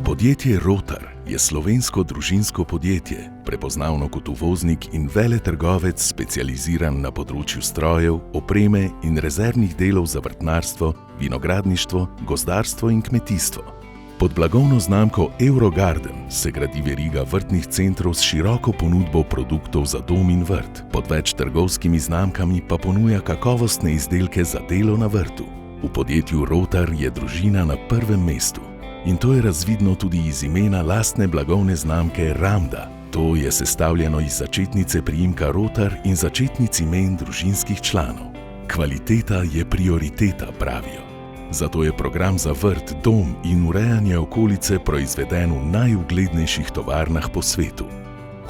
Podjetje Rotar je slovensko družinsko podjetje, prepoznavno kot uvoznik in veletrgovec specializiran na področju strojev, opreme in rezervnih delov za vrtnarstvo, vinogradništvo, gozdarstvo in kmetijstvo. Pod blagovno znamko Eurogarden se gradi veriga vrtnih centrov s široko ponudbo produktov za dom in vrt. Pod več trgovskimi znamkami pa ponuja kakovostne izdelke za delo na vrtu. V podjetju Rotar je družina na prvem mestu. In to je razvidno tudi iz imena lastne blagovne znamke Ramda. To je sestavljeno iz začetnice priimka Rotar in začetnic imen družinskih članov. Kvaliteta je prioriteta, pravijo. Zato je program za vrt, dom in urejanje okolice proizveden v najuglednejših tovarnah po svetu.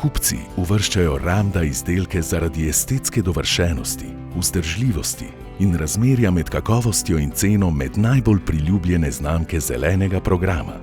Kupci uvrščajo Ramda izdelke zaradi estetske dovršenosti, vzdržljivosti in razmerja med kakovostjo in ceno med najbolj priljubljene znamke zelenega programa.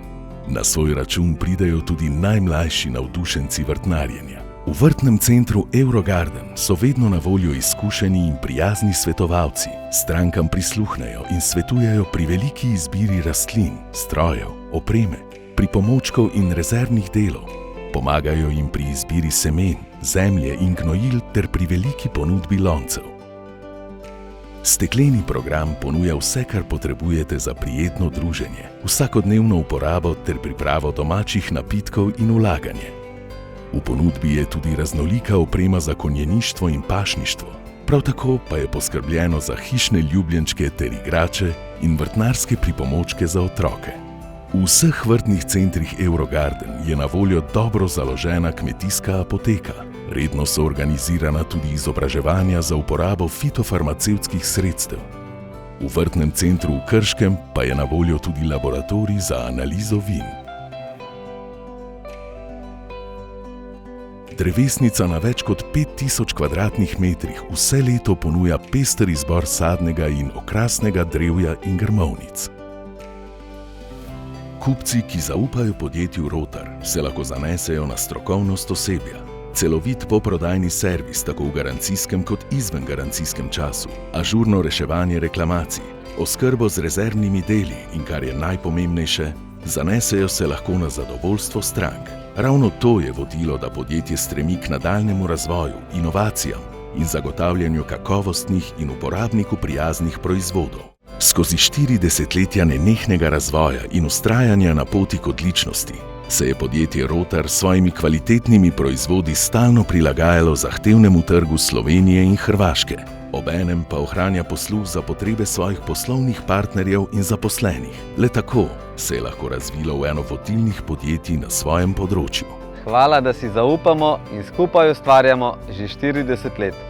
Na svoj račun pridejo tudi najmlajši navdušenci vrtnarjenja. V vrtnem centru Eurogarden so vedno na voljo izkušeni in prijazni svetovalci. Strankam prisluhnejo in svetujejo pri veliki izbiri rastlin, strojev, opreme, pripomočkov in rezervnih delov. Pomagajo jim pri izbiri semen, zemlje in gnojil ter pri veliki ponudbi loncev. Stekleni program ponuja vse, kar potrebujete za prijetno druženje, vsakodnevno uporabo ter pripravo domačih napitkov in vlaganje. V ponudbi je tudi raznolika oprema za konjeništvo in pašništvo. Prav tako pa je poskrbljeno za hišne ljubljenčke ter igrače in vrtnarske pripomočke za otroke. V vseh vrtnih centrih Eurogarden je na voljo dobro založena kmetijska apoteka. Redno so organizirana tudi izobraževanja za uporabo fitofarmacevtskih sredstev. V vrtnem centru v Krškem pa je na voljo tudi laboratorij za analizo vin. Drevesnica na več kot 5000 kvadratnih metrih vse leto ponuja pester izbor sadnega in okrasnega drevja in grmovnic. Kupci, ki zaupajo podjetju Rotar, se lahko zanesejo na strokovnost osebja. Celovit poprodajni servis tako v garancijskem kot izven garancijskem času, ažurno reševanje reklamacij, oskrbo z rezervnimi deli in, kar je najpomembnejše, zanesejo se lahko na zadovoljstvo strank. Ravno to je vodilo, da podjetje stremi k nadaljnjemu razvoju, inovacijam in zagotavljanju kakovostnih in uporabniku prijaznih proizvodov. Skozi 4 desetletja nenehnega razvoja in vztrajanja na poti k odličnosti se je podjetje Rotar s svojimi kvalitetnimi proizvodi stalno prilagajalo zahtevnemu trgu Slovenije in Hrvaške, obenem pa ohranja posluh za potrebe svojih poslovnih partnerjev in zaposlenih. Le tako se je lahko razvilo v eno vodilnih podjetij na svojem področju. Hvala, da si zaupamo in skupaj ustvarjamo že 40 let.